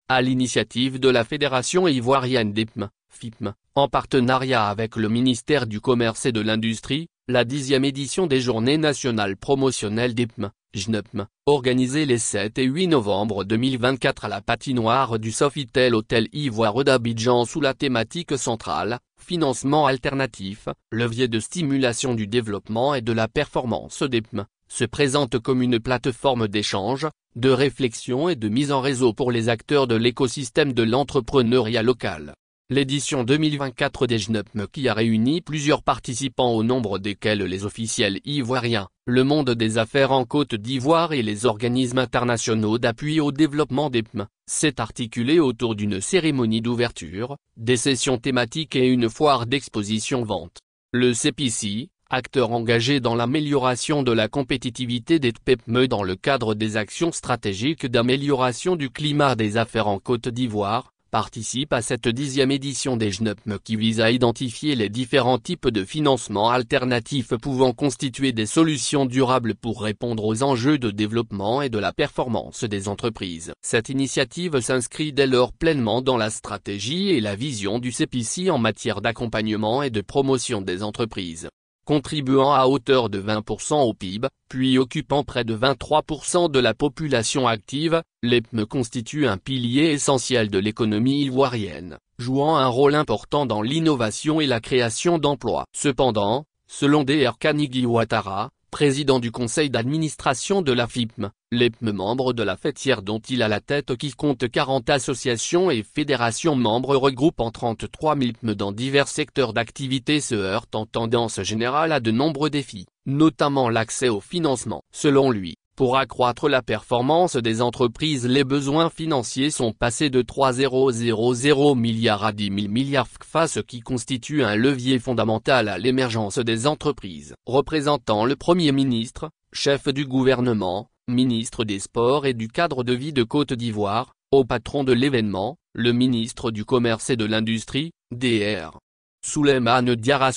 à l'initiative de la Fédération ivoirienne d'IPM, FIPM, en partenariat avec le ministère du Commerce et de l'Industrie, la 10e édition des Journées nationales promotionnelles d'IPM, JNEPM, organisée les 7 et 8 novembre 2024 à la patinoire du Sofitel Hôtel Ivoire d'Abidjan sous la thématique centrale, financement alternatif, levier de stimulation du développement et de la performance d'IPM, se présente comme une plateforme d'échange, de réflexion et de mise en réseau pour les acteurs de l'écosystème de l'entrepreneuriat local. L'édition 2024 des JNEPM qui a réuni plusieurs participants au nombre desquels les officiels ivoiriens, le monde des affaires en Côte d'Ivoire et les organismes internationaux d'appui au développement d'IPM, s'est articulée autour d'une cérémonie d'ouverture, des sessions thématiques et une foire d'exposition-vente. Le CPC, acteur engagé dans l'amélioration de la compétitivité des PME dans le cadre des actions stratégiques d'amélioration du climat des affaires en Côte d'Ivoire, participe à cette 10e édition des JNEPM qui vise à identifier les différents types de financements alternatifs pouvant constituer des solutions durables pour répondre aux enjeux de développement et de la performance des entreprises. Cette initiative s'inscrit dès lors pleinement dans la stratégie et la vision du CPC en matière d'accompagnement et de promotion des entreprises. Contribuant à hauteur de 20% au PIB, puis occupant près de 23% de la population active, l'IPM constitue un pilier essentiel de l'économie ivoirienne, jouant un rôle important dans l'innovation et la création d'emplois. Cependant, selon Dr Kanigui Ouattara, président du conseil d'administration de la FIPM, l'IPM membre de la fêtière dont il a la tête qui compte 40 associations et fédérations membres regroupant 33 000 IPM dans divers secteurs d'activité se heurte en tendance générale à de nombreux défis, notamment l'accès au financement. Selon lui, pour accroître la performance des entreprises les besoins financiers sont passés de 3,000 milliards à 10 000 milliards CFA ce qui constitue un levier fondamental à l'émergence des entreprises. Représentant le Premier ministre, chef du gouvernement, ministre des Sports et du cadre de vie de Côte d'Ivoire, au patron de l'événement, le ministre du Commerce et de l'Industrie, Dr Souleymane Diarra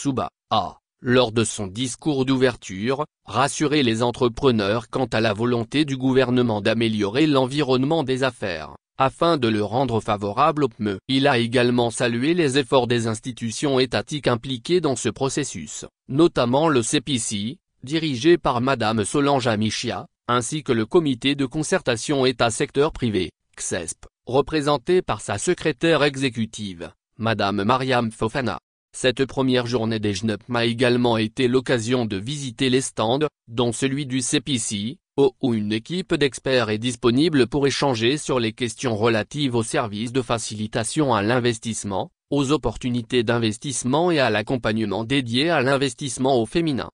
a, lors de son discours d'ouverture, rassuré les entrepreneurs quant à la volonté du gouvernement d'améliorer l'environnement des affaires, afin de le rendre favorable aux PME. Il a également salué les efforts des institutions étatiques impliquées dans ce processus, notamment le CPC, dirigé par Madame Solange Amichia, ainsi que le comité de concertation État-secteur privé, CSEP, représenté par sa secrétaire exécutive, Madame Mariam Fofana. Cette première journée des JNEPM a également été l'occasion de visiter les stands, dont celui du CPC, où une équipe d'experts est disponible pour échanger sur les questions relatives aux services de facilitation à l'investissement, aux opportunités d'investissement et à l'accompagnement dédié à l'investissement au féminin.